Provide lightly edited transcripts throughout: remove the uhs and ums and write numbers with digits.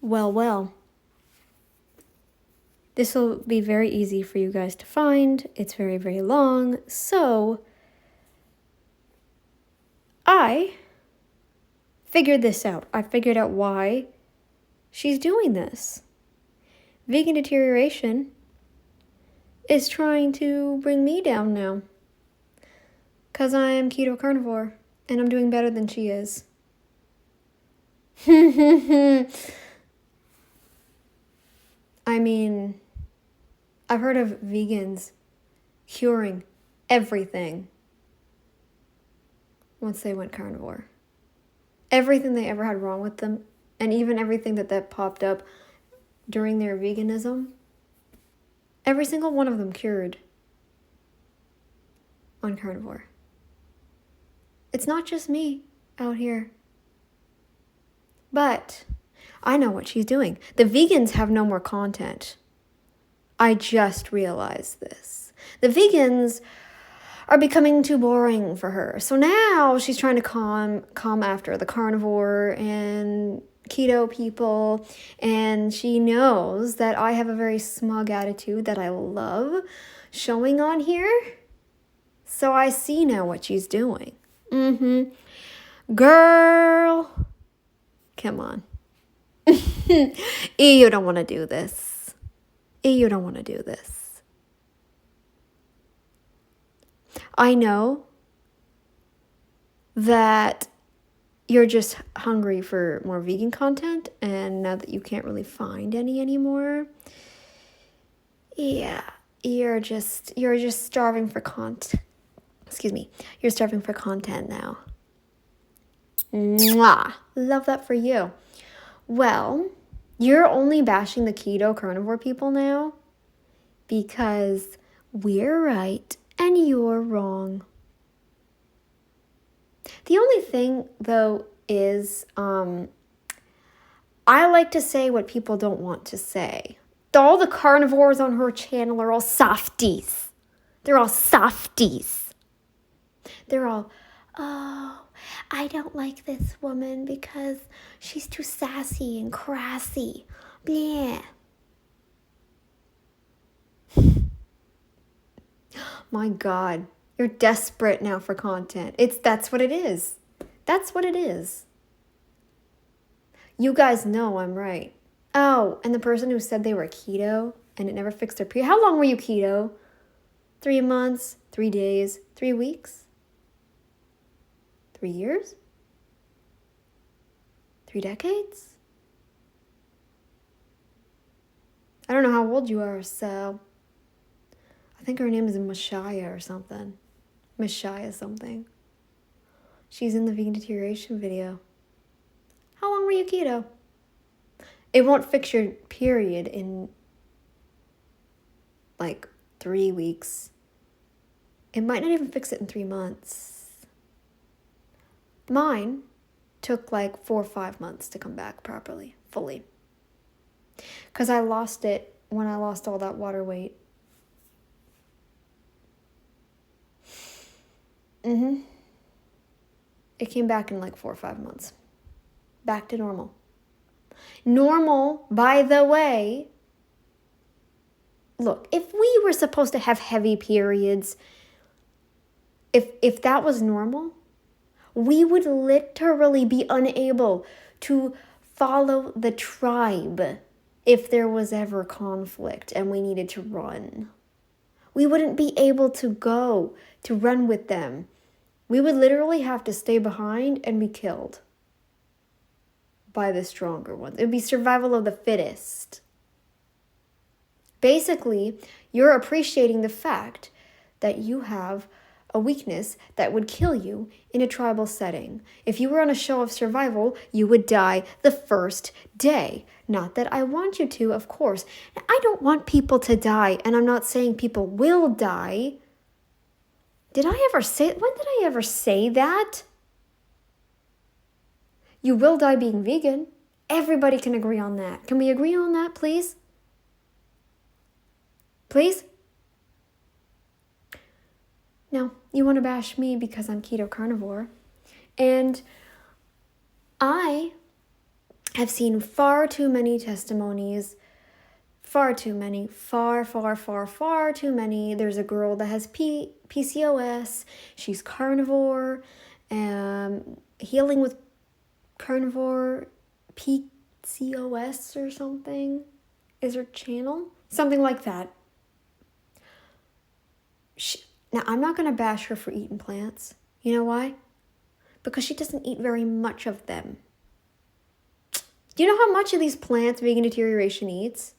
Well. This will be very easy for you guys to find. It's very, very long. So I figured this out. I figured out why she's doing this. Vegan deterioration is trying to bring me down now. Because I am keto carnivore and I'm doing better than she is. I mean, I've heard of vegans curing everything once they went carnivore. Everything they ever had wrong with them, and even everything that popped up during their veganism, every single one of them cured on carnivore. It's not just me out here. But I know what she's doing. The vegans have no more content. I just realized this. The vegans are becoming too boring for her. So now she's trying to come after the carnivore and keto people. And she knows that I have a very smug attitude that I love showing on here. So I see now what she's doing. Girl, come on. You don't want to do this. You don't want to do this. I know that you're just hungry for more vegan content, and now that you can't really find any anymore, yeah, you're just starving for content. Excuse me. You're starving for content now. Mwah! Love that for you. Well, you're only bashing the keto carnivore people now because we're right and you're wrong. The only thing, though, is I like to say what people don't want to say. All the carnivores on her channel are all softies. They're all softies. They're all, oh, I don't like this woman because she's too sassy and crassy. Bleh. My God, you're desperate now for content. That's what it is. That's what it is. You guys know I'm right. Oh, and the person who said they were keto and it never fixed their period. How long were you keto? 3 months, 3 days, 3 weeks? 3 years? 3 decades? I don't know how old you are, so I think her name is Mashaya or something. Mashaya something. She's in the vegan deterioration video. How long were you keto? It won't fix your period in like 3 weeks. It might not even fix it in 3 months. Mine took like 4 or 5 months to come back properly, fully. Because I lost it when I lost all that water weight. It came back in like 4 or 5 months. Back to normal. Normal, by the way. Look, if we were supposed to have heavy periods, if that was normal, we would literally be unable to follow the tribe if there was ever conflict and we needed to run. We wouldn't be able to go to run with them. We would literally have to stay behind and be killed by the stronger ones. It would be survival of the fittest. Basically, you're appreciating the fact that you have a weakness that would kill you in a tribal setting. If you were on a show of survival, you would die the first day. Not that I want you to, of course. I don't want people to die, and I'm not saying people will die. When did I ever say that? You will die being vegan. Everybody can agree on that. Can we agree on that, please? Please? No, you want to bash me because I'm keto carnivore. And I I've seen far too many testimonies. Far too many. Far too many. There's a girl that has PCOS. She's carnivore. Healing with carnivore PCOS or something is her channel. Something like that. Now, I'm not going to bash her for eating plants. You know why? Because she doesn't eat very much of them. Do you know how much of these plants vegan deterioration eats?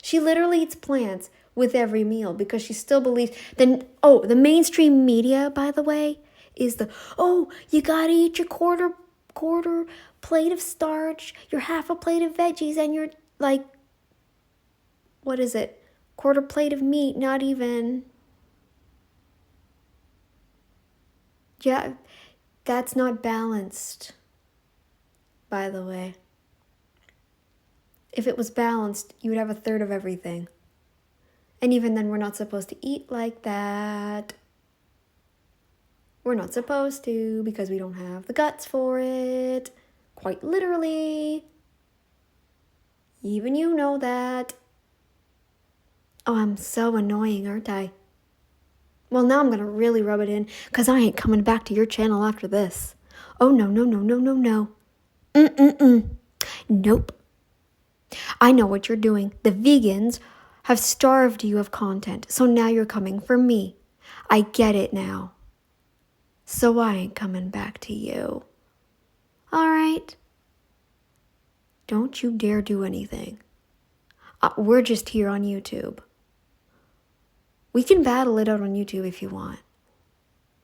She literally eats plants with every meal because she still believes. The mainstream media, by the way, is you gotta eat your quarter plate of starch, your half a plate of veggies, and your what is it? Quarter plate of meat, not even. Yeah, that's not balanced, by the way. If it was balanced, you would have a third of everything. And even then, we're not supposed to eat like that. We're not supposed to because we don't have the guts for it. Quite literally. Even you know that. Oh, I'm so annoying, aren't I? Well, now I'm going to really rub it in because I ain't coming back to your channel after this. Oh, no. Nope. I know what you're doing. The vegans have starved you of content, so now you're coming for me. I get it now. So I ain't coming back to you. All right? Don't you dare do anything. We're just here on YouTube. We can battle it out on YouTube if you want.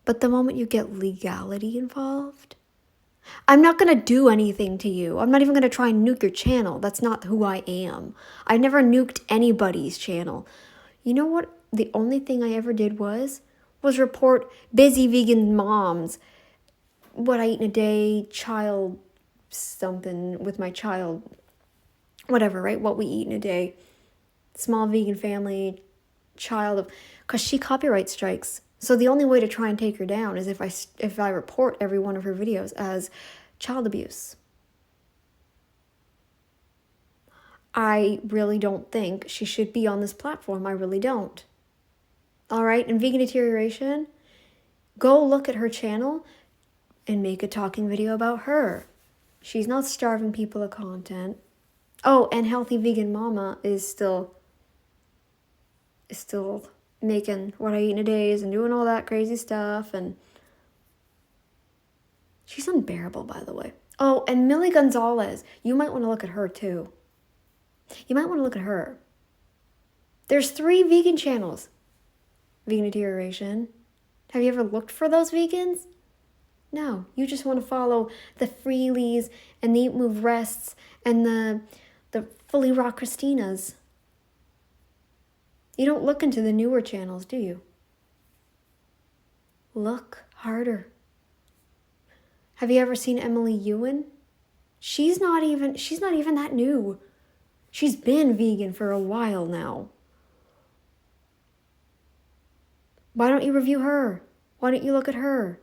But the moment you get legality involved, I'm not going to do anything to you. I'm not even going to try and nuke your channel. That's not who I am. I never nuked anybody's channel. You know what? The only thing I ever did was report busy vegan moms. What I eat in a day, child something with my child. Whatever, right? What we eat in a day. Small vegan family, child of... Because she copyright strikes. So the only way to try and take her down is if I report every one of her videos as child abuse. I really don't think she should be on this platform. I really don't. All right? And vegan deterioration, go look at her channel and make a talking video about her. She's not starving people of content. Oh, and Healthy Vegan Mama is still making what I eat in a day and doing all that crazy stuff, and she's unbearable, by the way. Oh, and Millie Gonzalez, you might want to look at her too. You might want to look at her. There's 3 vegan channels. Vegan deterioration. Have you ever looked for those vegans? No, you just want to follow the Freelies and the Eat Move Rests and the Fully Raw Christinas. You don't look into the newer channels, do you? Look harder. Have you ever seen Emily Ewan? She's not even that new. She's been vegan for a while now. Why don't you review her? Why don't you look at her?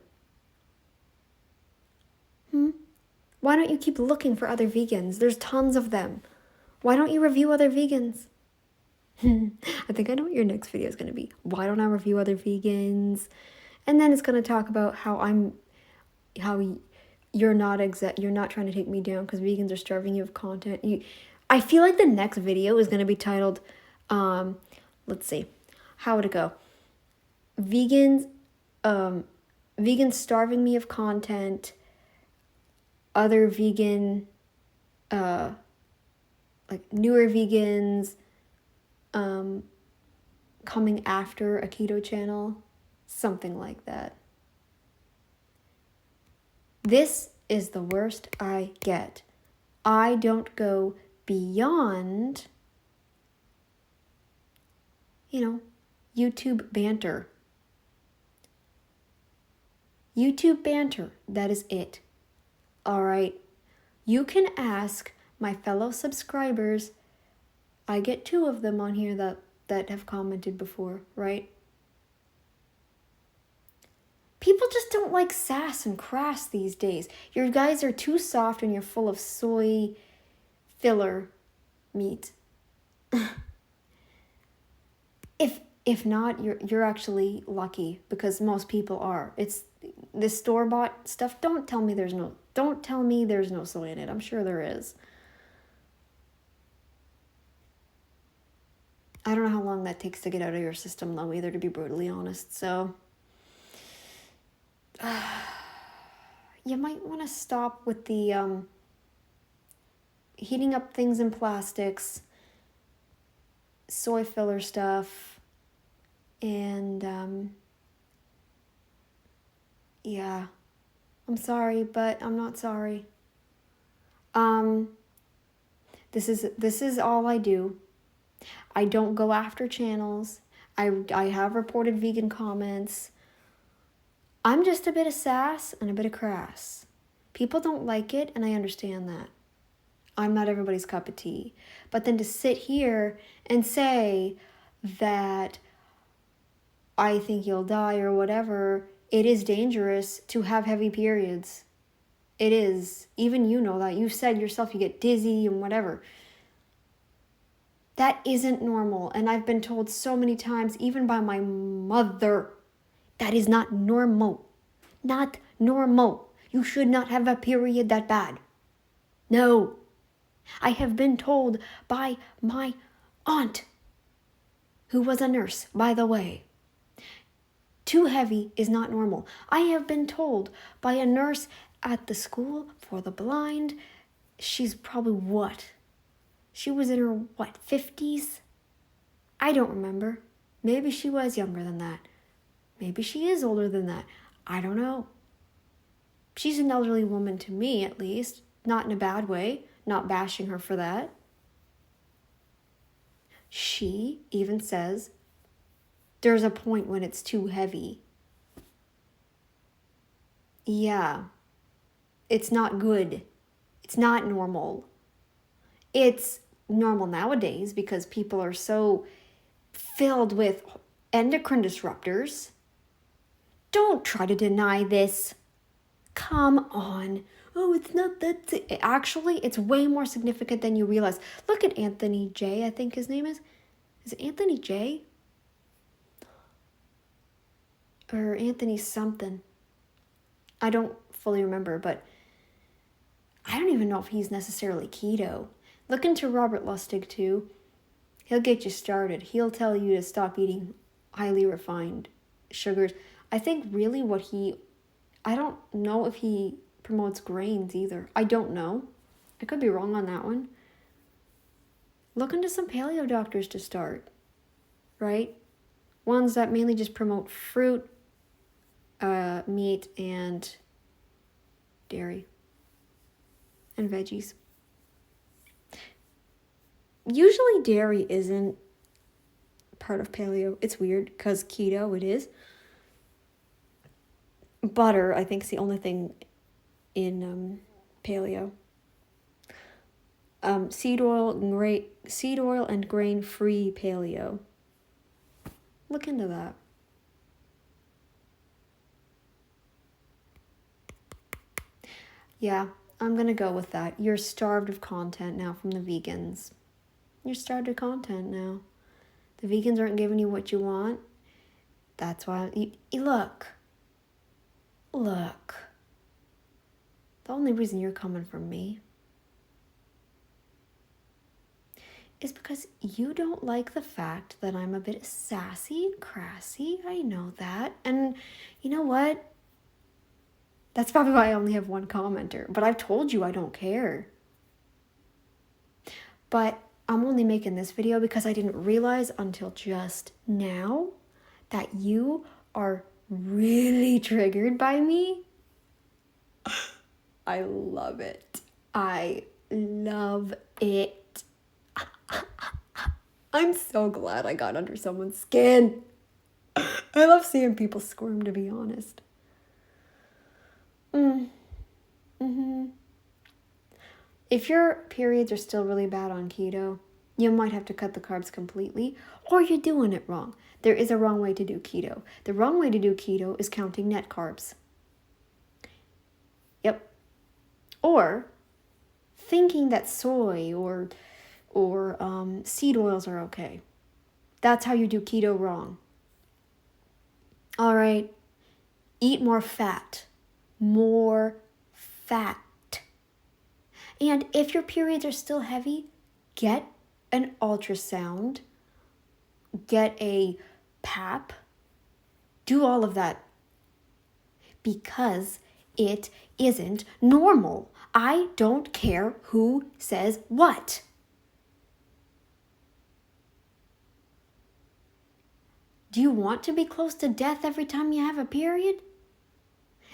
Why don't you keep looking for other vegans? There's tons of them. Why don't you review other vegans? I think I know what your next video is going to be. Why don't I review other vegans? And then it's going to talk about how you're not trying to take me down because vegans are starving you of content. I feel like the next video is going to be titled, let's see, how would it go? Vegans starving me of content. Other vegan, newer vegans, coming after a keto channel, something like that. This is the worst I get. I don't go beyond, YouTube banter. YouTube banter, that is it. All right, you can ask my fellow subscribers. I get 2 of them on here that have commented before, right? People just don't like sass and crass these days. Your guys are too soft and you're full of soy filler meat. If not, you're actually lucky, because most people are. It's this store-bought stuff. Don't tell me there's no soy in it. I'm sure there is. I don't know how long that takes to get out of your system, though, either, to be brutally honest. So you might want to stop with the heating up things in plastics, soy filler stuff, and yeah, I'm sorry, but I'm not sorry. This is all I do. I don't go after channels. I have reported vegan comments. I'm just a bit of sass and a bit of crass. People don't like it, and I understand that. I'm not everybody's cup of tea. But then to sit here and say that I think you'll die or whatever, it is dangerous to have heavy periods. It is. Even you know that. You said yourself you get dizzy and whatever. That isn't normal. And I've been told so many times, even by my mother, that is not normal. Not normal. You should not have a period that bad. No. I have been told by my aunt, who was a nurse, by the way, too heavy is not normal. I have been told by a nurse at the school for the blind, she's probably what? She was in her, 50s? I don't remember. Maybe she was younger than that. Maybe she is older than that. I don't know. She's an elderly woman to me, at least. Not in a bad way. Not bashing her for that. She even says there's a point when it's too heavy. Yeah. It's not good. It's not normal. It's normal nowadays because people are so filled with endocrine disruptors. Don't try to deny this. Come on. Oh, it's not that. Actually, it's way more significant than you realize. Look at Anthony J, I think his name is. Is it Anthony J? Or Anthony something. I don't fully remember, but I don't even know if he's necessarily keto. Look into Robert Lustig too. He'll get you started. He'll tell you to stop eating highly refined sugars. I think really I don't know if he promotes grains either. I don't know. I could be wrong on that one. Look into some paleo doctors to start, right? Ones that mainly just promote fruit, meat, and dairy, and veggies. Usually dairy isn't part of paleo. It's weird because keto it is. Butter, I think, is the only thing in paleo. Seed oil and grain-free paleo. Look into that. Yeah, I'm going to go with that. You're starved of content now from the vegans. You're starved of content now. The vegans aren't giving you what you want. That's why... Look. The only reason you're coming from me is because you don't like the fact that I'm a bit sassy and crassy. I know that. And you know what? That's probably why I only have one commenter. But I've told you I don't care. But I'm only making this video because I didn't realize until just now that you are really triggered by me. I love it. I love it. I'm so glad I got under someone's skin. I love seeing people squirm, to be honest. If your periods are still really bad on keto, you might have to cut the carbs completely, or you're doing it wrong. There is a wrong way to do keto. The wrong way to do keto is counting net carbs. Yep. Or thinking that soy or seed oils are okay. That's how you do keto wrong. All right, eat more fat. More fat. And if your periods are still heavy, get an ultrasound, get a pap, do all of that. Because it isn't normal. I don't care who says what. Do you want to be close to death every time you have a period?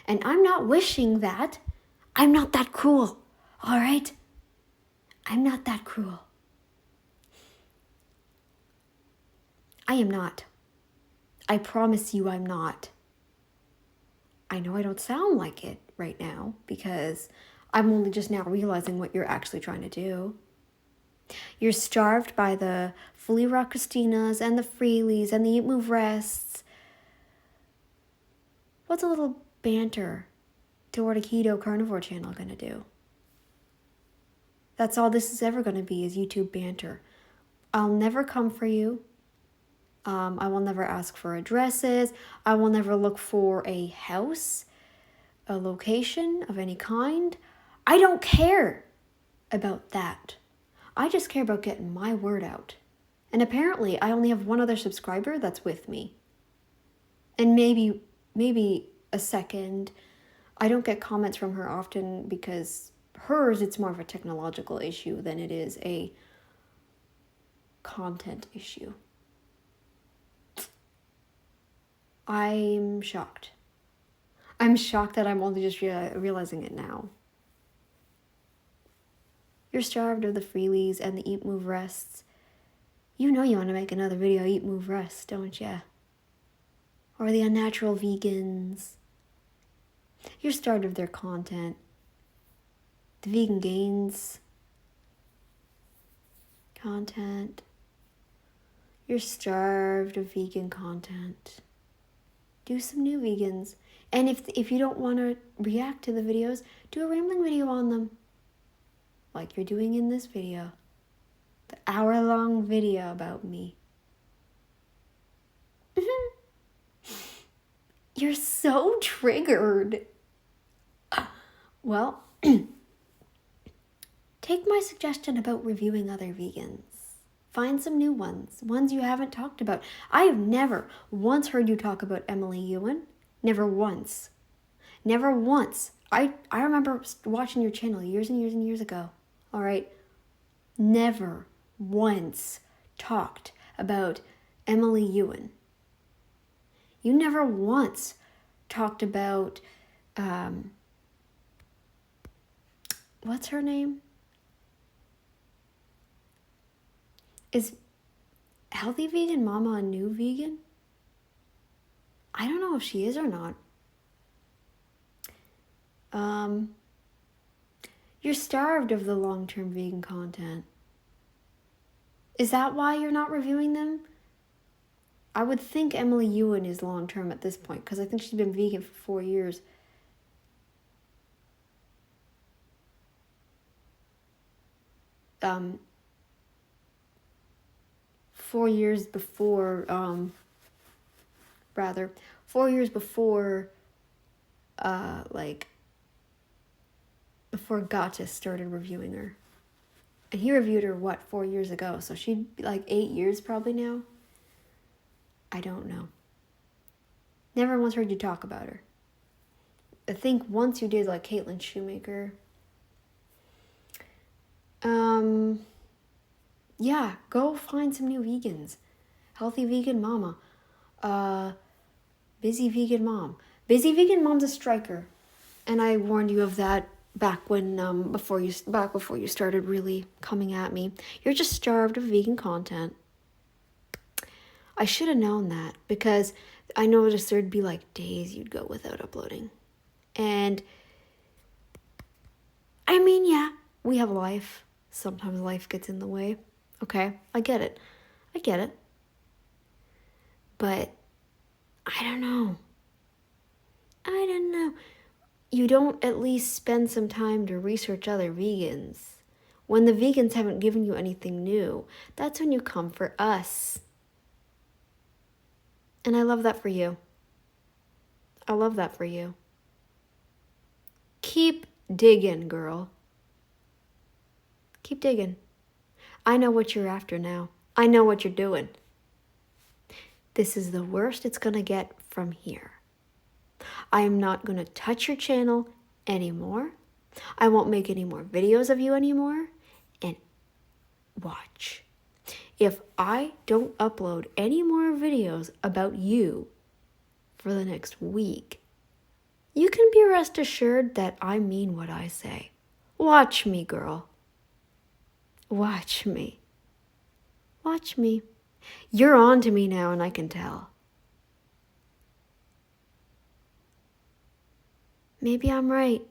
And I'm not wishing that. I'm not that cruel, all right? I'm not that cruel. I am not. I promise you I'm not. I know I don't sound like it right now because I'm only just now realizing what you're actually trying to do. You're starved by the Fully Raw Christinas and the Freelies and the Eat Move Rests. What's a little banter toward a keto carnivore channel going to do? That's all this is ever going to be, is YouTube banter. I'll never come for you. I will never ask for addresses. I will never look for a house, a location of any kind. I don't care about that. I just care about getting my word out. And apparently I only have one other subscriber that's with me. And maybe a second. I don't get comments from her often because hers, it's more of a technological issue than it is a content issue. I'm shocked. I'm shocked that I'm only just realizing it now. You're starved of the Freelies and the Eat Move Rests. You know you want to make another video Eat Move Rest, don't ya? Or the unnatural vegans. You're starved of their content. The vegan gains content. You're starved of vegan content. Do some new vegans. And if you don't want to react to the videos, do a rambling video on them. Like you're doing in this video. The hour-long video about me. You're so triggered. Well, take my suggestion about reviewing other vegans. Find some new ones you haven't talked about. I have never once heard you talk about Emily Ewan. Never once. Never once. I remember watching your channel years and years and years ago. All right? Never once talked about Emily Ewan. You never once talked about, what's her name? Is Healthy Vegan Mama a new vegan? I don't know if she is or not. You're starved of the long-term vegan content. Is that why you're not reviewing them? I would think Emily Ewan is long-term at this point because I think she's been vegan for 4 years. Um, 4 years before, 4 years before, before Gotcha started reviewing her. And he reviewed her, 4 years ago? So she'd be 8 years probably now. I don't know. Never once heard you talk about her. I think once you did Caitlin Shoemaker. Yeah, go find some new vegans. Healthy Vegan Mama. Busy Vegan Mom. Busy Vegan Mom's a striker. And I warned you of that back when before you started really coming at me. You're just starved of vegan content. I should have known that because I noticed there'd be days you'd go without uploading. And I mean, yeah, we have life. Sometimes life gets in the way. Okay, I get it. But I don't know. You don't at least spend some time to research other vegans. when the vegans haven't given you anything new, that's when you come for us. And I love that for you. I love that for you. Keep digging, girl. Keep digging. I know what you're after now. I know what you're doing. This is the worst it's going to get from here. I am not going to touch your channel anymore. I won't make any more videos of you anymore. And watch. If I don't upload any more videos about you for the next week, you can be rest assured that I mean what I say. Watch me, girl. Watch me. Watch me. You're on to me now, and I can tell. Maybe I'm right.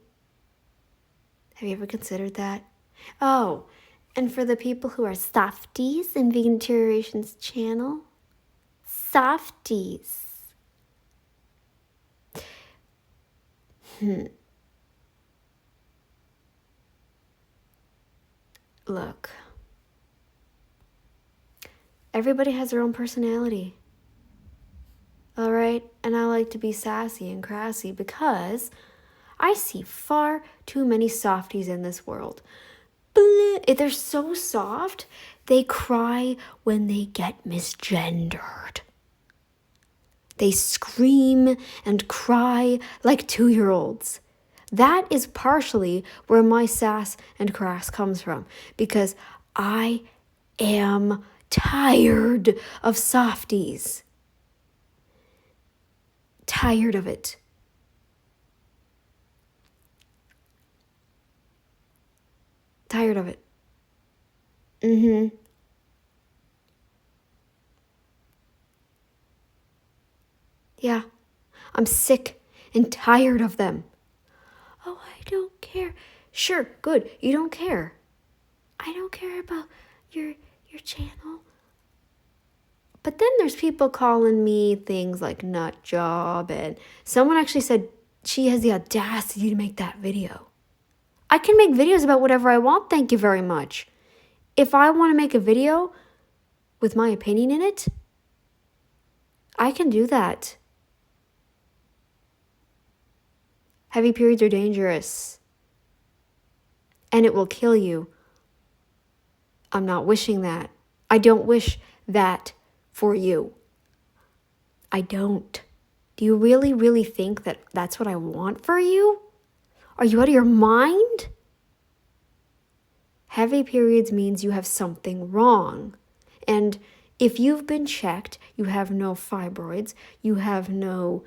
Have you ever considered that? Oh, and for the people who are softies in Vegan Deterioration's channel, softies. Look, everybody has their own personality. All right? And I like to be sassy and crassy because I see far too many softies in this world. They're so soft, they cry when they get misgendered. They scream and cry like 2-year-olds. That is partially where my sass and crass comes from, because I am tired of softies. Tired of it. Tired of it. Yeah, I'm sick and tired of them. Oh, I don't care. Sure, good, you don't care. I don't care about your channel. But then there's people calling me things like nut job, and someone actually said she has the audacity to make that video. I can make videos about whatever I want, thank you very much. If I want to make a video with my opinion in it, I can do that. Heavy periods are dangerous. And it will kill you. I'm not wishing that. I don't wish that for you. I don't. Do you really, really think that that's what I want for you? Are you out of your mind? Heavy periods means you have something wrong. And if you've been checked, you have no fibroids, you have no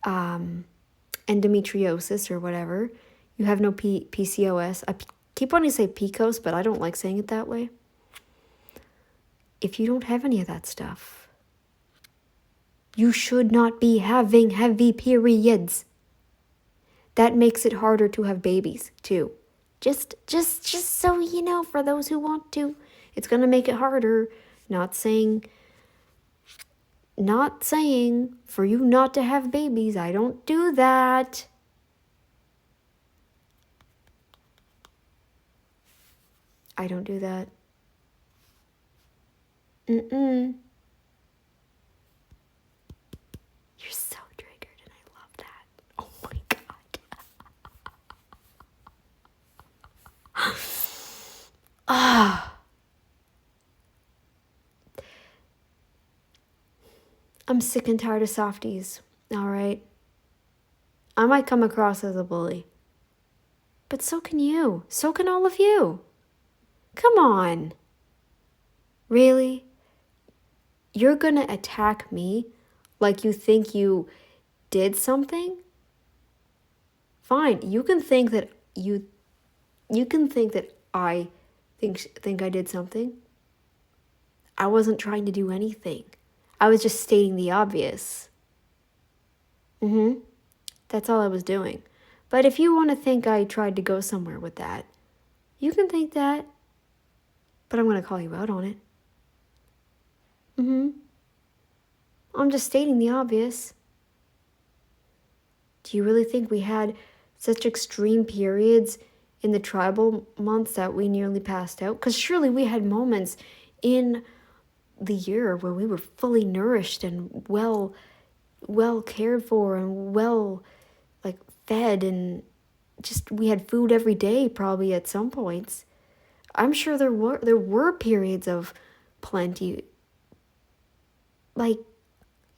endometriosis or whatever, you have no PCOS. I keep wanting to say PCOS, but I don't like saying it that way. If you don't have any of that stuff, you should not be having heavy periods. That makes it harder to have babies, too. Just so you know, for those who want to, it's going to make it harder. Not saying for you not to have babies. I don't do that. I don't do that. You're so triggered, and I love that. Oh my God. I'm sick and tired of softies, all right? I might come across as a bully, but so can you. So can all of you. Come on. Really? You're gonna attack me like you think you did something? Fine, you can think that I think I did something. I wasn't trying to do anything. I was just stating the obvious. That's all I was doing. But if you want to think I tried to go somewhere with that, you can think that. But I'm going to call you out on it. I'm just stating the obvious. Do you really think we had such extreme periods in the tribal months that we nearly passed out? Because surely we had moments in the year where we were fully nourished and well cared for and well like fed, and just we had food every day probably at some points. I'm sure there were periods of plenty, like,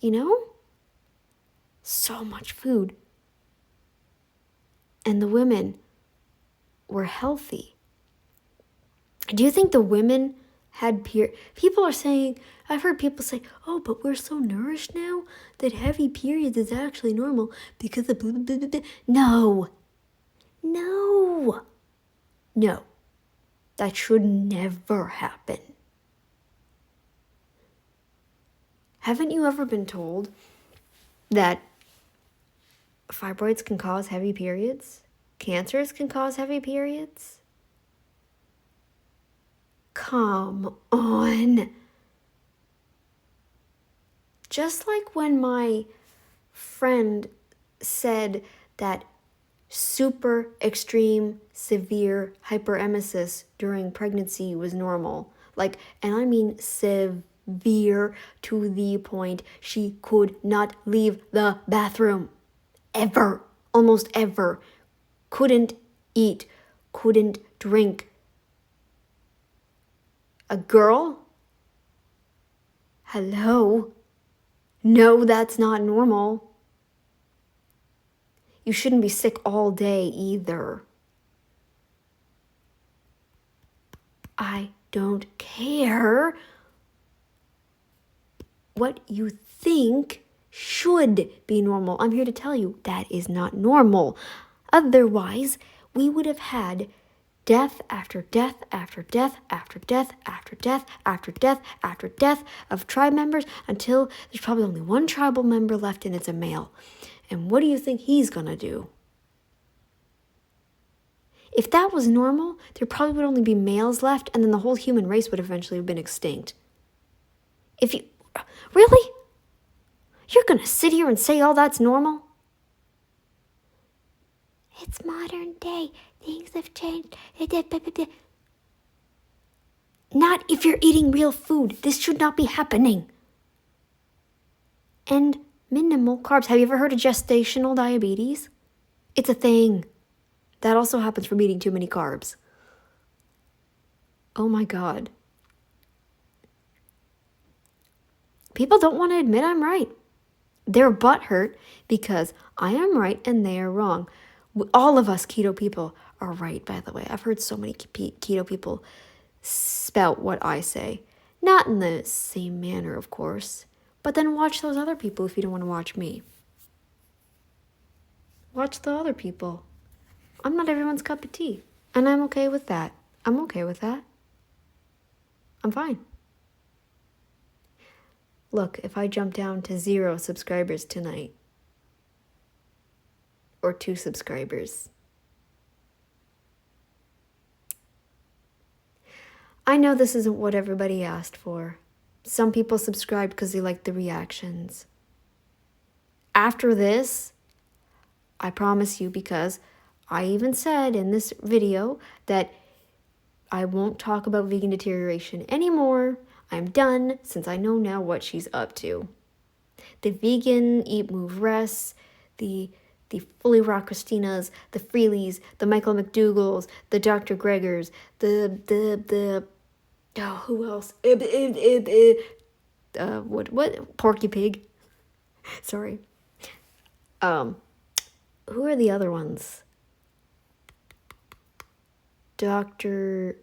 you know, so much food. And the women were healthy. Do you think the women had people are saying, I've heard people say, oh, but we're so nourished now that heavy periods is actually normal because of blah, blah, blah, blah. No. That should never happen. Haven't you ever been told that fibroids can cause heavy periods? Cancers can cause heavy periods? Come on. Just like when my friend said that super extreme severe hyperemesis during pregnancy was normal. Like, and I mean severe to the point she could not leave the bathroom. Ever. Almost ever. Couldn't eat. Couldn't drink. A girl? Hello? No, that's not normal. You shouldn't be sick all day either. I don't care what you think should be normal. I'm here to tell you that is not normal. Otherwise, we would have had death after death after death after death after death after death after death of tribe members until there's probably only one tribal member left, and it's a male. And what do you think he's gonna do? If that was normal, there probably would only be males left, and then the whole human race would eventually have been extinct. If you... Really? You're gonna sit here and say all that's normal? It's modern day. Things have changed. Not if you're eating real food. This should not be happening. And minimal carbs. Have you ever heard of gestational diabetes? It's a thing. That also happens from eating too many carbs. Oh my God. People don't want to admit I'm right. They're butthurt because I am right and they are wrong. All of us keto people are right, by the way. I've heard so many keto people spout what I say. Not in the same manner, of course. But then watch those other people if you don't want to watch me. Watch the other people. I'm not everyone's cup of tea. And I'm okay with that. I'm okay with that. I'm fine. Look, if I jump down to 0 subscribers tonight, or 2 subscribers, I know this isn't what everybody asked for. Some people subscribed because they liked the reactions. After this, I promise you, because I even said in this video that I won't talk about vegan deterioration anymore. I'm done, since I know now what she's up to. The vegan Eat, Move, Rest, the Fully Raw Christinas, the Freelies, the Michael McDougalls, the Dr. Gregors, who else? What? Porky Pig. Sorry. Who are the other ones? Dr.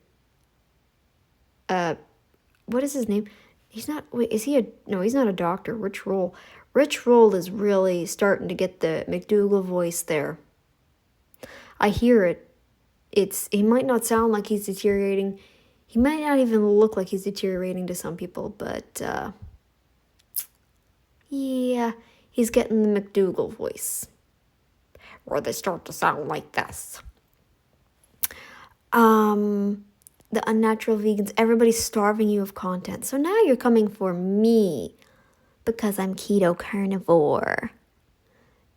What is his name? He's not, wait, is he no, he's not a doctor. Rich Roll. Rich Roll is really starting to get the McDougal voice there. I hear it. He might not sound like he's deteriorating. He might not even look like he's deteriorating to some people, but, yeah, he's getting the McDougal voice. Or they start to sound like this. The unnatural vegans, everybody's starving you of content. So now you're coming for me because I'm keto carnivore.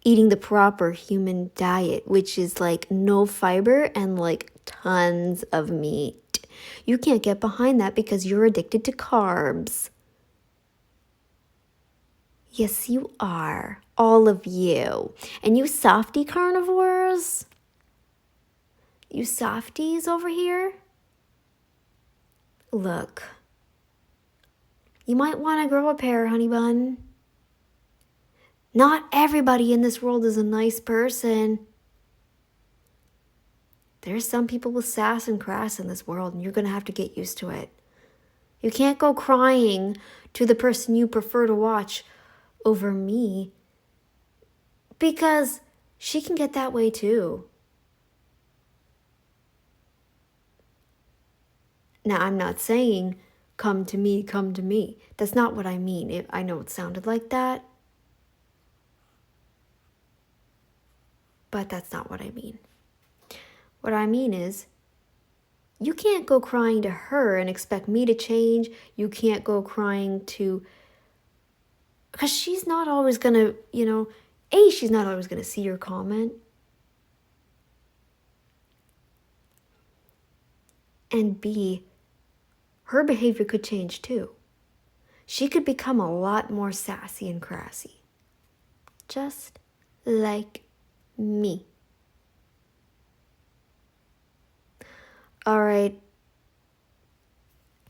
eating the proper human diet, which is like no fiber and like tons of meat. You can't get behind that because you're addicted to carbs. Yes, you are. All of you. And you softy carnivores? You softies over here? Look. You might want to grow a pair, honey bun. Not everybody in this world is a nice person. There's some people with sass and crass in this world, and you're going to have to get used to it. You can't go crying to the person you prefer to watch over me, because she can get that way too. Now, I'm not saying, come to me, come to me. That's not what I mean. I know it sounded like that, but that's not what I mean. What I mean is, you can't go crying to her and expect me to change. You can't go crying to... Because she's not always going to, she's not always going to see your comment. And B, her behavior could change too. She could become a lot more sassy and crassy. Just like me. All right.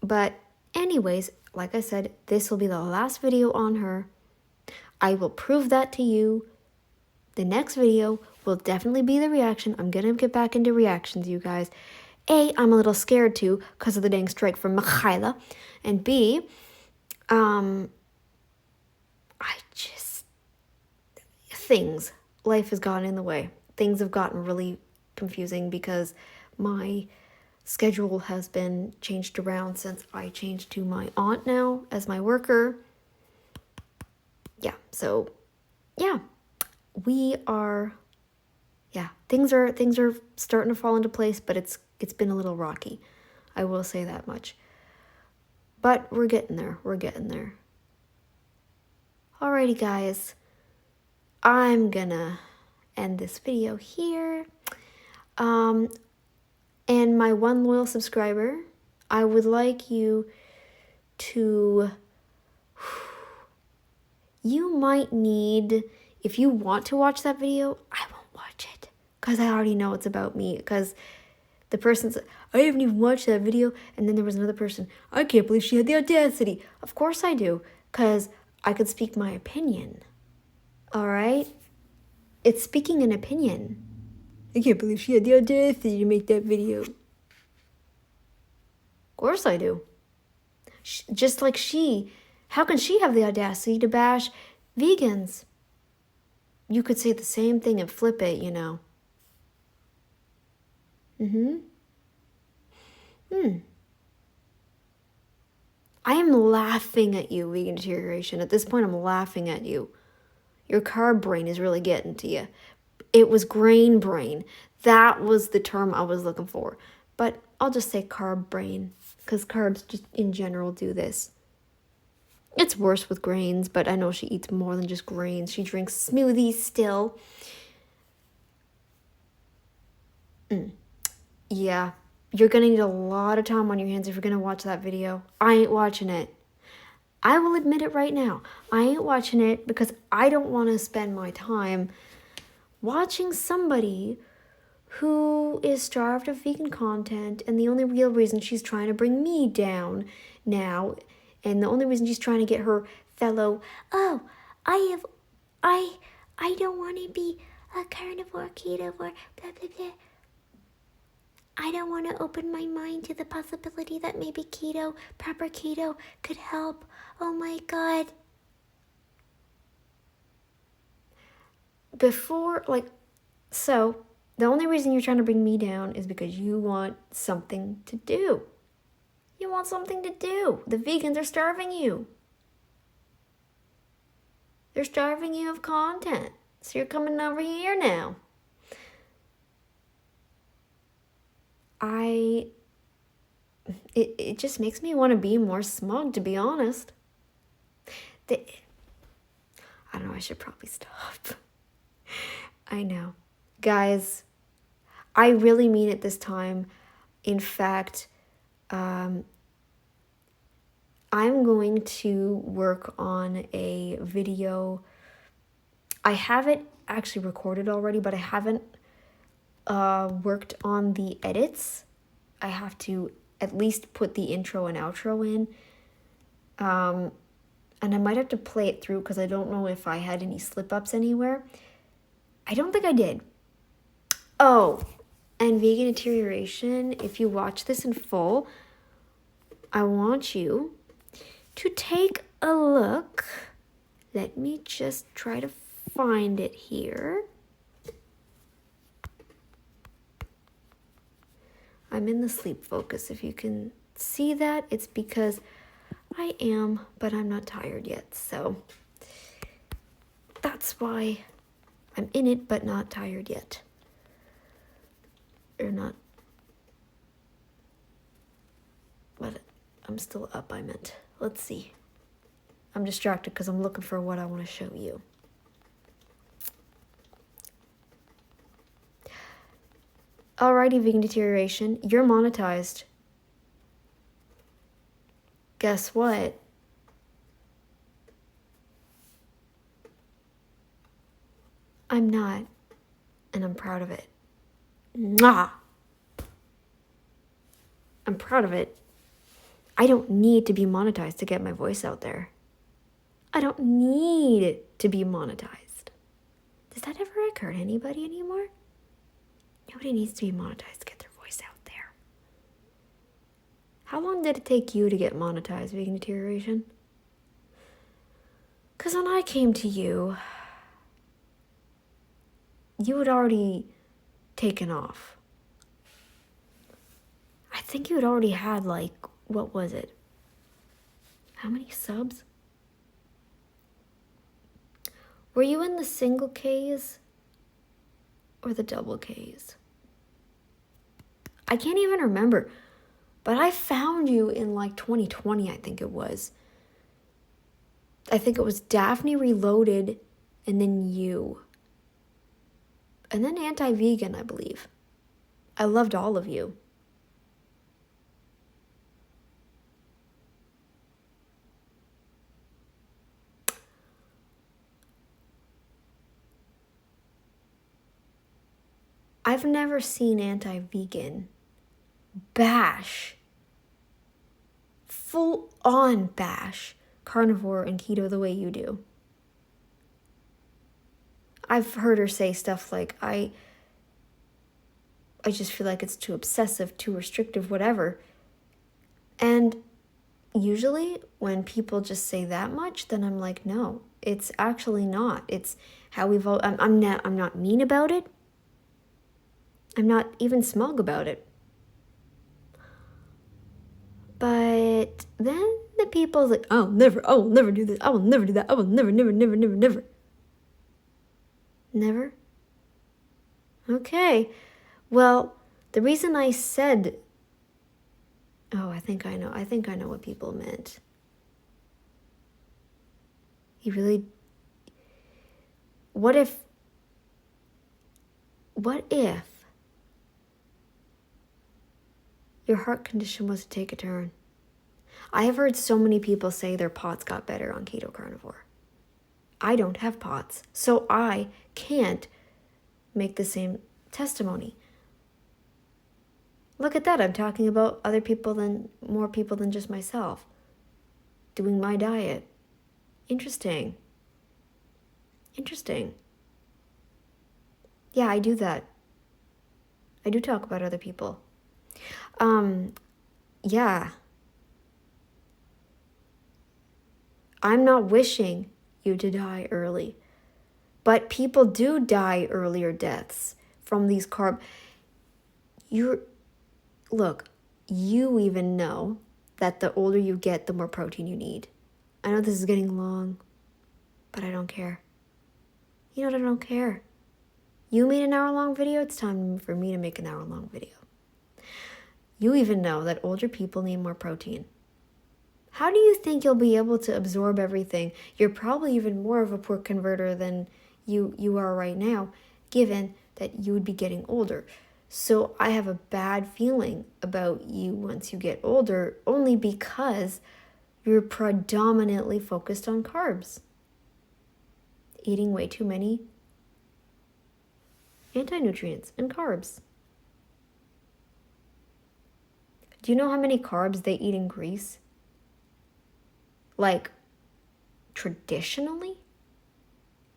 But anyways, like I said, this will be the last video on her. I will prove that to you. The next video will definitely be the reaction. I'm going to get back into reactions, you guys. A, I'm a little scared too because of the dang strike from Mikhaila. And B, life has gotten in the way. Things have gotten really confusing because my schedule has been changed around since I changed to my aunt now as my worker. Yeah, so yeah, things are starting to fall into place, but it's been a little rocky. I will say that much. But we're getting there. Alrighty, guys. I'm gonna end this video here. And my one loyal subscriber, I would like you to... You might need... If you want to watch that video, I won't watch it. Because I already know it's about me. Because the person's... I haven't even watched that video. And then there was another person. I can't believe she had the audacity. Of course I do. Because I could speak my opinion. Alright? It's speaking an opinion. I can't believe she had the audacity to make that video. Of course I do. Just like she. How can she have the audacity to bash vegans? You could say the same thing and flip it, I am laughing at you, vegan deterioration. At this point, I'm laughing at you. Your carb brain is really getting to you. It was grain brain. That was the term I was looking for. But I'll just say carb brain, because carbs just in general do this. It's worse with grains, but I know she eats more than just grains. She drinks smoothies still. Yeah, you're going to need a lot of time on your hands if you're going to watch that video. I ain't watching it. I will admit it right now. I ain't watching it because I don't want to spend my time watching somebody who is starved of vegan content, and the only real reason she's trying to bring me down now, and the only reason she's trying to get her fellow, I don't want to be a carnivore, keto, or blah, blah, blah. I don't want to open my mind to the possibility that maybe keto, proper keto, could help. Oh my God. So, the only reason you're trying to bring me down is because you want something to do. You want something to do. The vegans are starving you. They're starving you of content. So you're coming over here now. It just makes me want to be more smug, to be honest. I don't know, I should probably stop. I know. Guys, I really mean it this time. In fact, I'm going to work on a video. I have it actually recorded already, but I haven't worked on the edits. I have to at least put the intro and outro in. And I might have to play it through because I don't know if I had any slip-ups anywhere. I don't think I did. Oh, and vegan deterioration, if you watch this in full, I want you to take a look. Let me just try to find it here. I'm in the sleep focus. If you can see that, it's because I am, but I'm not tired yet. So that's why I'm in it, but not tired yet. Or not. But I'm still up, I meant. Let's see. I'm distracted because I'm looking for what I want to show you. Alrighty, vegan deterioration. You're monetized. Guess what? I'm not. And I'm proud of it. Mwah! I'm proud of it. I don't need to be monetized to get my voice out there. I don't need to be monetized. Does that ever occur to anybody anymore? Nobody needs to be monetized to get their voice out there. How long did it take you to get monetized, vegan deterioration? Because when I came to you, you had already taken off. I think you had already had, like, what was it? How many subs? Were you in the single Ks or the double Ks? I can't even remember, but I found you in like 2020, I think it was. I think it was Daphne Reloaded and then you. And then Anti-Vegan, I believe. I loved all of you. I've never seen Anti-Vegan bash, full on bash, carnivore and keto the way you do. I've heard her say stuff like, I just feel like it's too obsessive, too restrictive, whatever. And usually when people just say that much, then I'm like, no, it's actually not. It's how we've all, I'm not mean about it. I'm not even smug about it. But then the people's like, I will never do this. I will never do that. I will never. Never? Okay. Well, the reason I said, I think I know what people meant. What if your heart condition was to take a turn? I have heard so many people say their POTS got better on keto carnivore. I don't have POTS, so I can't make the same testimony. Look at that, I'm talking about more people than just myself. Doing my diet. Interesting. Yeah, I do that. I do talk about other people. Yeah. I'm not wishing you to die early, but people do die earlier deaths from these Look, you even know that the older you get, the more protein you need. I know this is getting long, but I don't care. You know what? I don't care. You made an hour-long video, it's time for me to make an hour-long video. You even know that older people need more protein. How do you think you'll be able to absorb everything? You're probably even more of a pork converter than you are right now, given that you would be getting older. So I have a bad feeling about you once you get older, only because you're predominantly focused on carbs. Eating way too many antinutrients and carbs. Do you know how many carbs they eat in Greece? Like, traditionally?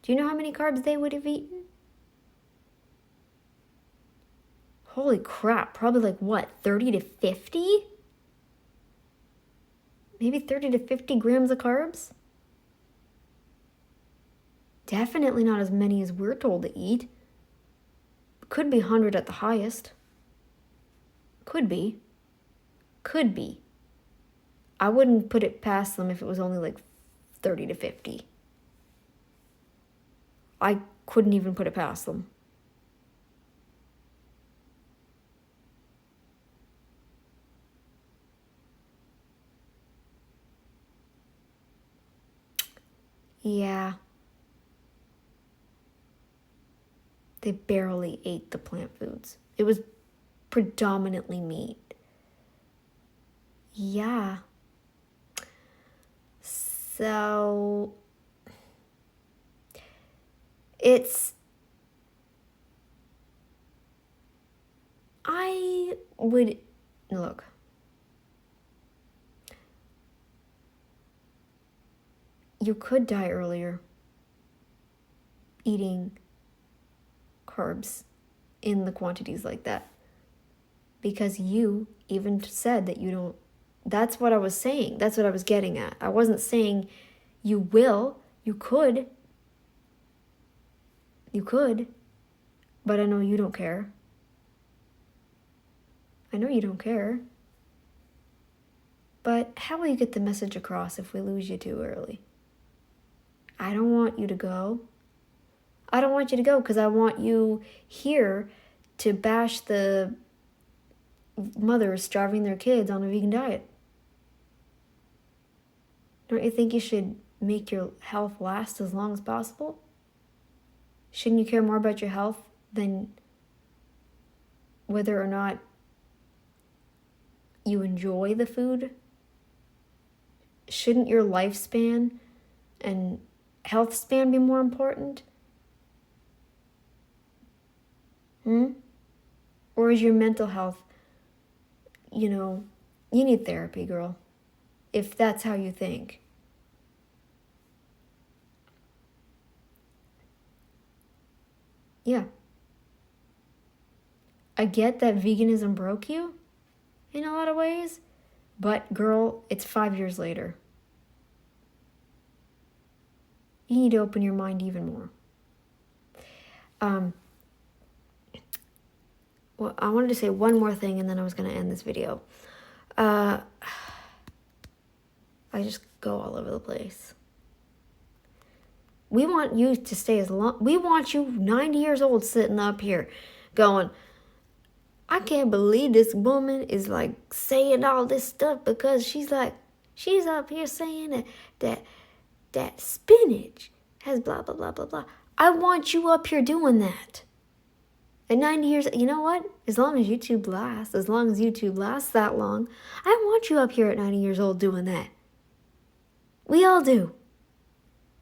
Do you know how many carbs they would have eaten? Holy crap, probably like what, 30 to 50? Maybe 30 to 50 grams of carbs? Definitely not as many as we're told to eat. Could be 100 at the highest. Could be. Could be. I wouldn't put it past them if it was only like 30 to 50. I couldn't even put it past them. Yeah. They barely ate the plant foods. It was predominantly meat. Yeah. So I would, look, you could die earlier eating carbs in the quantities like that, because you even said that you don't. That's what I was saying. That's what I was getting at. I wasn't saying you will. You could, but I know you don't care. I know you don't care. But how will you get the message across if we lose you too early? I don't want you to go. I don't want you to go because I want you here to bash the mothers starving their kids on a vegan diet. Don't you think you should make your health last as long as possible? Shouldn't you care more about your health than whether or not you enjoy the food? Shouldn't your lifespan and health span be more important? Or is your mental health, you need therapy, girl, if that's how you think. Yeah. I get that veganism broke you in a lot of ways, but girl, it's 5 years later. You need to open your mind even more. Well, I wanted to say one more thing and then I was going to end this video. I just go all over the place. We want you to stay as long. We want you 90 years old sitting up here going, I can't believe this woman is like saying all this stuff because she's up here saying that spinach has blah, blah, blah, blah, blah. I want you up here doing that. At 90 years, you know what? As long as YouTube lasts that long, I want you up here at 90 years old doing that. We all do.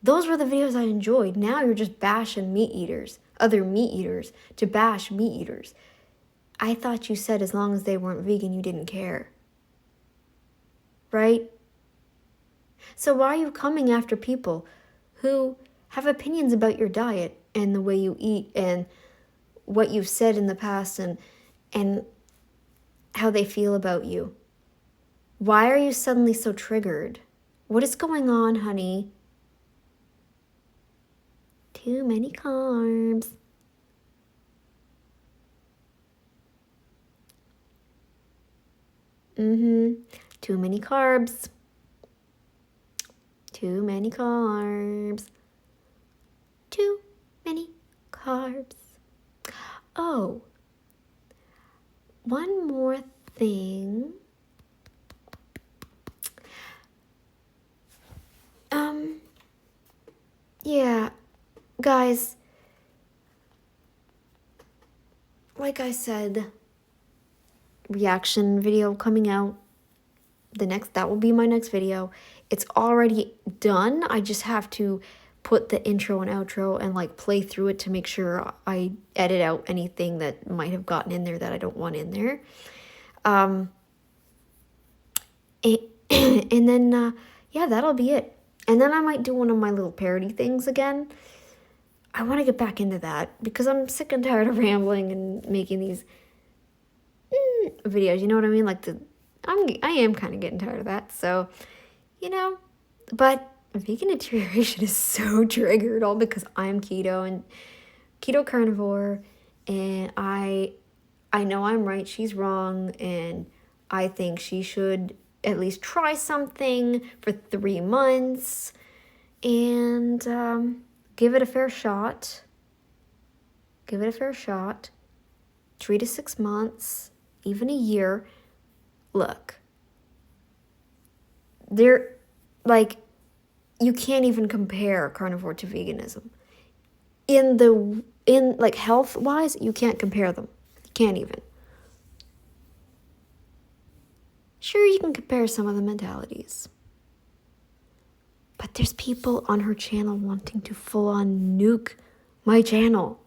Those were the videos I enjoyed. Now you're just bashing meat eaters, other meat eaters, to bash meat eaters. I thought you said as long as they weren't vegan, you didn't care. Right? So why are you coming after people who have opinions about your diet and the way you eat and what you've said in the past and how they feel about you? Why are you suddenly so triggered? What is going on, honey? Too many carbs. Too many carbs. Too many carbs. Too many carbs. Oh, one more thing. Yeah, guys, like I said, reaction video coming out. That will be my next video. It's already done. I just have to put the intro and outro and like play through it to make sure I edit out anything that might have gotten in there that I don't want in there. And then yeah, that'll be it. And then I might do one of my little parody things again. I want to get back into that because I'm sick and tired of rambling and making these videos. You know what I mean? Like I am kind of getting tired of that. So, but vegan deterioration is so triggered all because I'm keto and keto carnivore, and I know I'm right, she's wrong, and I think she should at least try something for 3 months and give it a fair shot. 3 to 6 months, even a year. Look, you can't even compare carnivore to veganism. In like health wise, you can't compare them. You can't even. Sure, you can compare some of the mentalities. But there's people on her channel wanting to full on nuke my channel.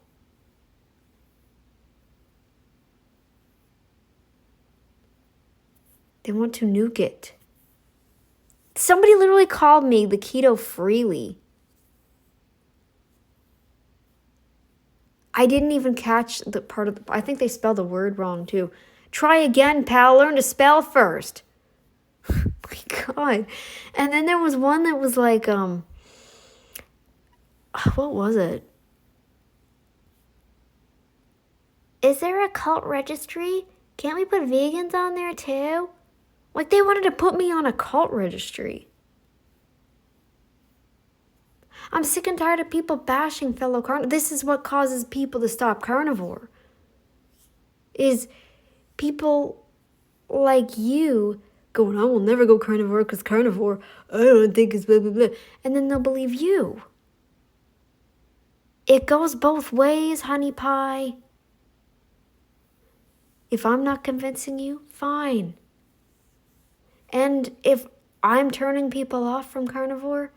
They want to nuke it. Somebody literally called me the keto freely. I didn't even catch the part of I think they spelled the word wrong too. Try again, pal. Learn to spell first. Oh my God. And then there was one that was like, what was it? Is there a cult registry? Can't we put vegans on there too? Like they wanted to put me on a cult registry. I'm sick and tired of people bashing fellow carnivores. This is what causes people to stop carnivore. Is people like you going, I will never go carnivore because carnivore, I don't think it's blah, blah, blah. And then they'll believe you. It goes both ways, honey pie. If I'm not convincing you, fine. And if I'm turning people off from carnivore,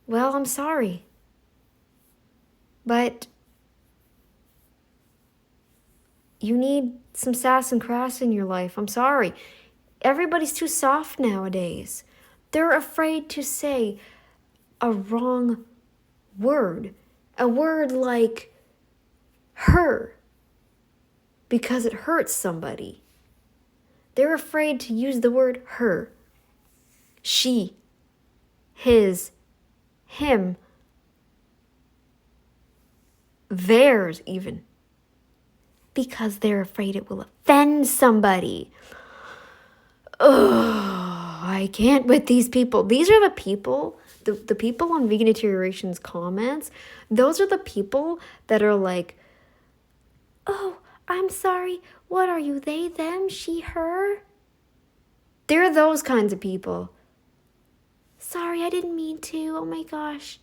well, I'm sorry. But you need some sass and crass in your life. I'm sorry. Everybody's too soft nowadays. They're afraid to say a wrong word. A word like her. Because it hurts somebody. They're afraid to use the word her. She. His. Him. Theirs even. Because they're afraid it will offend somebody. Oh, I can't with these people. These are the people, the people on Vegan Deterioration's comments, those are the people that are like, oh, I'm sorry, what are you, they, them, she, her? They're those kinds of people. Sorry, I didn't mean to, oh my gosh.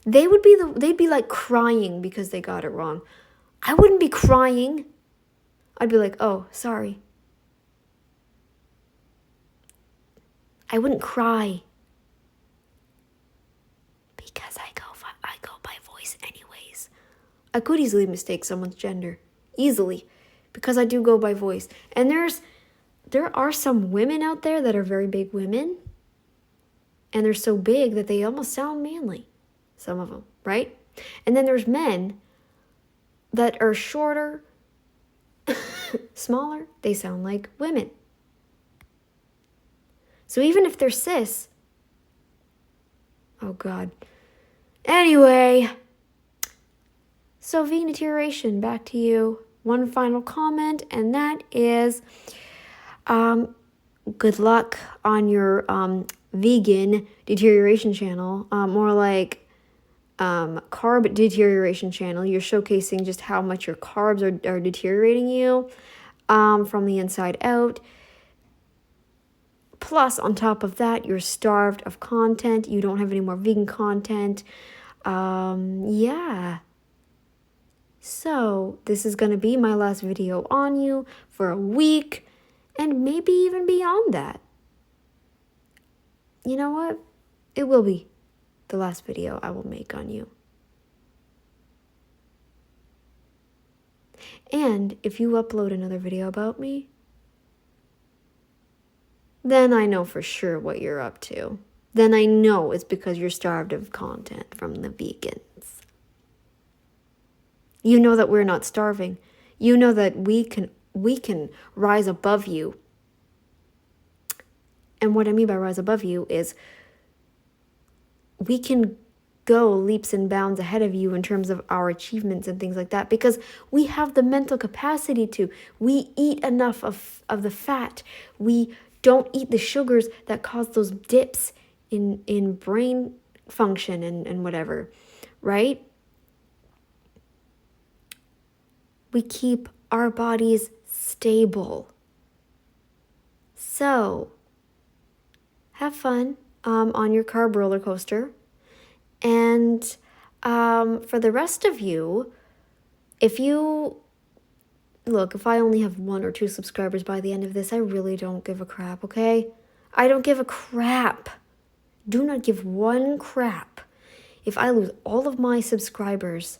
They'd be like crying because they got it wrong. I wouldn't be crying. I'd be like, oh, sorry. I wouldn't cry. Because I go by voice anyways. I could easily mistake someone's gender. Easily. Because I do go by voice. And there are some women out there that are very big women. And they're so big that they almost sound manly. Some of them, right? And then there's men that are shorter, smaller, they sound like women. So even if they're cis, oh God. Anyway, so vegan deterioration, back to you. One final comment, and that is, good luck on your vegan deterioration channel. More like carb deterioration channel. You're showcasing just how much your carbs are deteriorating you from the inside out. Plus, on top of that, you're starved of content. You don't have any more vegan content. Yeah. So, this is going to be my last video on you for a week and maybe even beyond that. You know what? It will be the last video I will make on you. And if you upload another video about me, then I know for sure what you're up to. Then I know it's because you're starved of content from the vegans. You know that we're not starving. You know that we can rise above you. And what I mean by rise above you is we can go leaps and bounds ahead of you in terms of our achievements and things like that because we have the mental capacity to. We eat enough of the fat. We don't eat the sugars that cause those dips in brain function and whatever, right? We keep our bodies stable. So, have fun on your carb roller coaster. And for the rest of you, if I only have 1 or 2 subscribers by the end of this, I really don't give a crap, okay? I don't give a crap. Do not give one crap. If I lose all of my subscribers,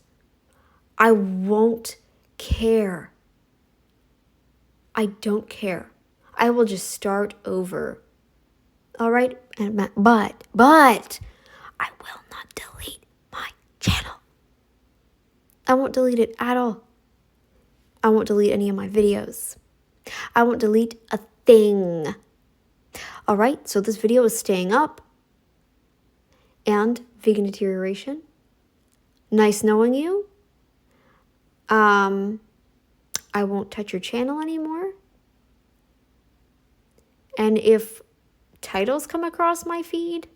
I won't care. I don't care. I will just start over. All right? But I will not delete my channel. I won't delete it at all. I won't delete any of my videos. I won't delete a thing. All right? So this video is staying up. And vegan deterioration. Nice knowing you. I won't touch your channel anymore. And if titles come across my feed,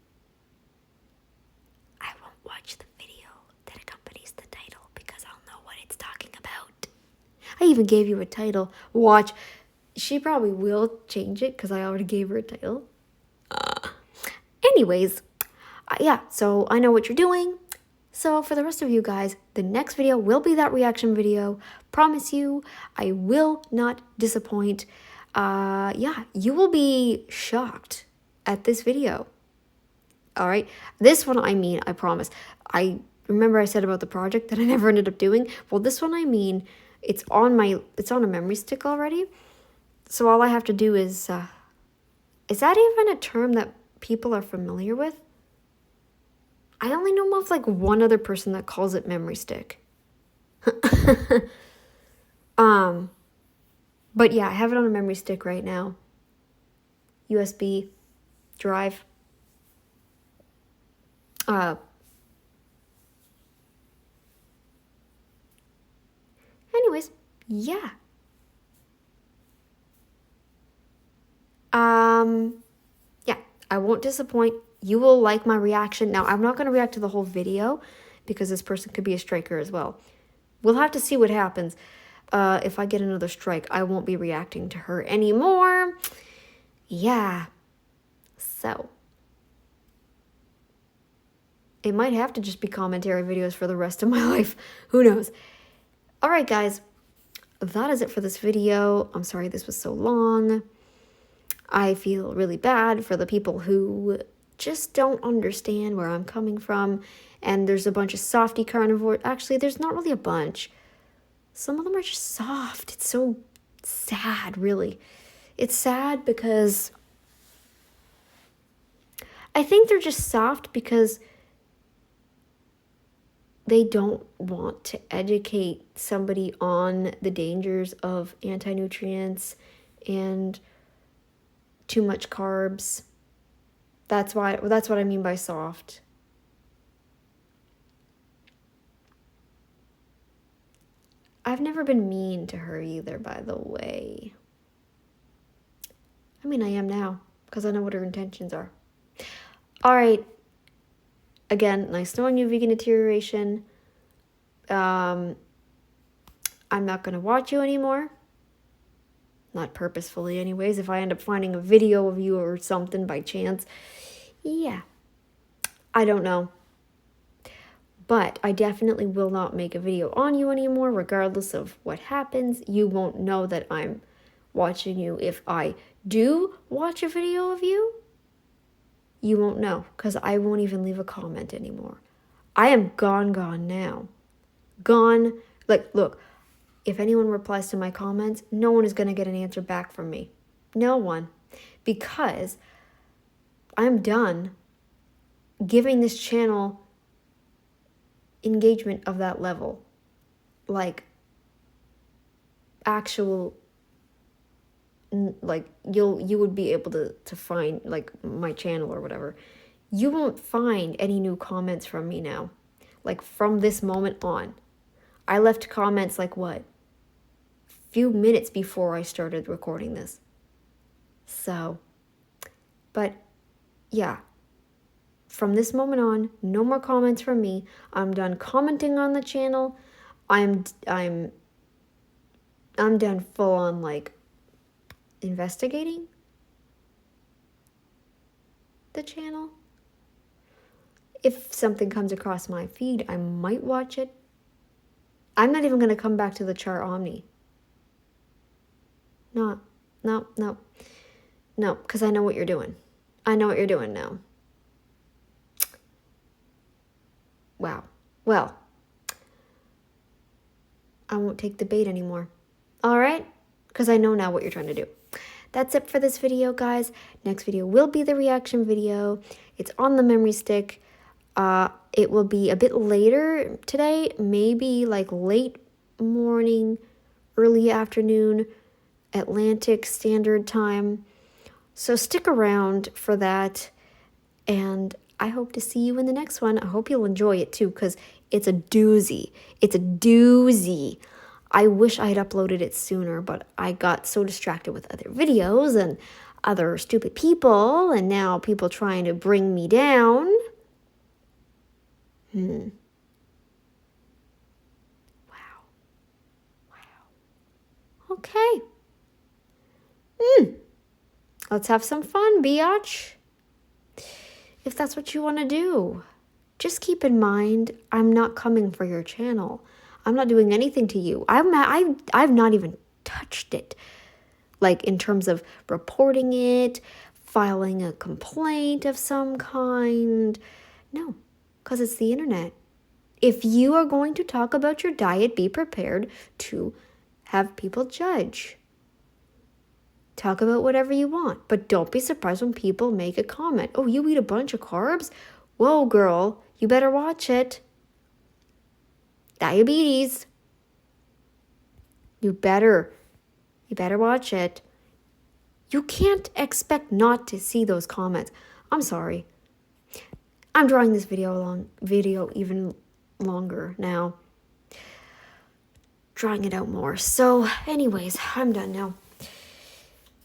I won't watch the video that accompanies the title because I'll know what it's talking about. I even gave you a title. Watch. She probably will change it because I already gave her a title. Anyways, yeah, so I know what you're doing. So for the rest of you guys, the next video will be that reaction video. Promise you, I will not disappoint. Yeah, you will be shocked at this video. All right, this one, I promise. I remember I said about the project that I never ended up doing. Well, this one, it's on a memory stick already. So all I have to do is that even a term that people are familiar with? I only know of like one other person that calls it memory stick. But yeah, I have it on a memory stick right now. USB drive. Anyways, yeah. Yeah, I won't disappoint. You will like my reaction. Now, I'm not going to react to the whole video because this person could be a striker as well. We'll have to see what happens. If I get another strike, I won't be reacting to her anymore. Yeah. So, it might have to just be commentary videos for the rest of my life. Who knows? All right, guys. That is it for this video. I'm sorry this was so long. I feel really bad for the people who just don't understand where I'm coming from. And there's a bunch of softy carnivores. Actually, there's not really a bunch. Some of them are just soft. It's so sad, really. It's sad because I think they're just soft because they don't want to educate somebody on the dangers of anti-nutrients and too much carbs. That's what I mean by soft. I've never been mean to her either, by the way. I mean, I am now because I know what her intentions are. All right. Again, nice knowing you, vegan deterioration. I'm not going to watch you anymore. Not purposefully anyways. If I end up finding a video of you or something by chance, yeah, I don't know. But I definitely will not make a video on you anymore, regardless of what happens. You won't know that I'm watching you. If I do watch a video of you, you won't know, because I won't even leave a comment anymore. I am gone now. Gone. Like, look, if anyone replies to my comments, no one is going to get an answer back from me. No one. Because I'm done giving this channel engagement of that level. Like, actual, like, you would be able to find, like, my channel or whatever. You won't find any new comments from me now. Like, from this moment on. I left comments like what? Few minutes before I started recording this. So, but yeah, from this moment on, no more comments from me. I'm done commenting on the channel. I'm done full on, like, investigating the channel. If something comes across my feed, I might watch it. I'm not even going to come back to the chart Omni. No, because I know what you're doing. I know what you're doing now. Wow. Well, I won't take the bait anymore. All right? Because I know now what you're trying to do. That's it for this video, guys. Next video will be the reaction video. It's on the memory stick. It will be a bit later today, maybe like late morning, early afternoon, Atlantic Standard Time. So stick around for that, and I hope to see you in the next one. I hope you'll enjoy it too, because it's a doozy. It's a doozy. I wish I had uploaded it sooner, but I got so distracted with other videos and other stupid people, and now people trying to bring me down. Wow. Okay. Let's have some fun, biatch. If that's what you want to do. Just keep in mind, I'm not coming for your channel. I'm not doing anything to you. I've not even touched it. Like, in terms of reporting it, filing a complaint of some kind. No, because it's the internet. If you are going to talk about your diet, be prepared to have people judge. Talk about whatever you want, but don't be surprised when people make a comment. Oh, you eat a bunch of carbs? Whoa, girl, you better watch it. Diabetes. You better watch it. You can't expect not to see those comments. I'm sorry. I'm drawing this video even longer now. Drawing it out more. So anyways, I'm done now.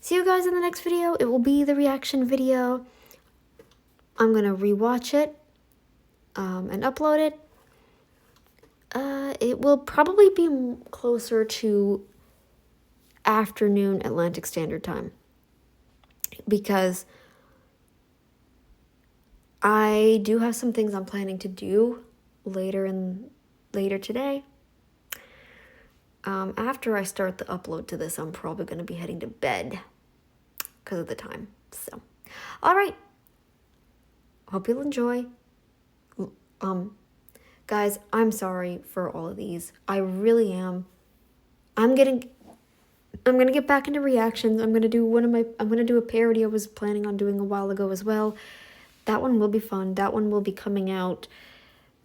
See you guys in the next video. It will be the reaction video. I'm going to rewatch it and upload it. It will probably be closer to afternoon Atlantic Standard Time, because I do have some things I'm planning to do later today. After I start the upload to this, I'm probably going to be heading to bed because of the time. So, all right. Hope you'll enjoy. Guys, I'm sorry for all of these. I really am. I'm gonna get back into reactions. I'm gonna do a parody I was planning on doing a while ago as well. That one will be fun. That one will be coming out.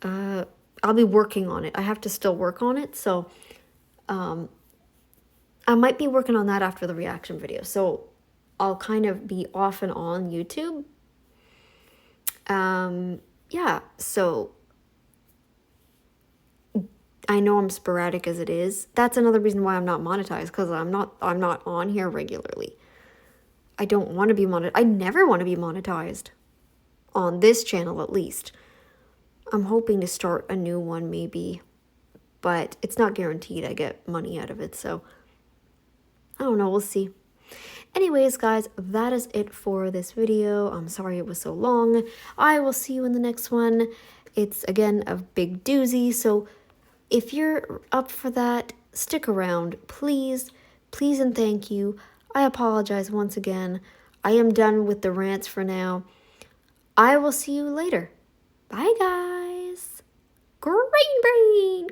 I'll be working on it. I have to still work on it, so I might be working on that after the reaction video. So I'll kind of be off and on YouTube. Yeah, so I know I'm sporadic as it is. That's another reason why I'm not monetized, because I'm not on here regularly. I don't want to be monetized. I never want to be monetized. On this channel, at least. I'm hoping to start a new one, maybe. But it's not guaranteed I get money out of it, so I don't know, we'll see. Anyways, guys, that is it for this video. I'm sorry it was so long. I will see you in the next one. It's, again, a big doozy, so if you're up for that, stick around, please. Please and thank you. I apologize once again. I am done with the rants for now. I will see you later. Bye, guys. Green brain.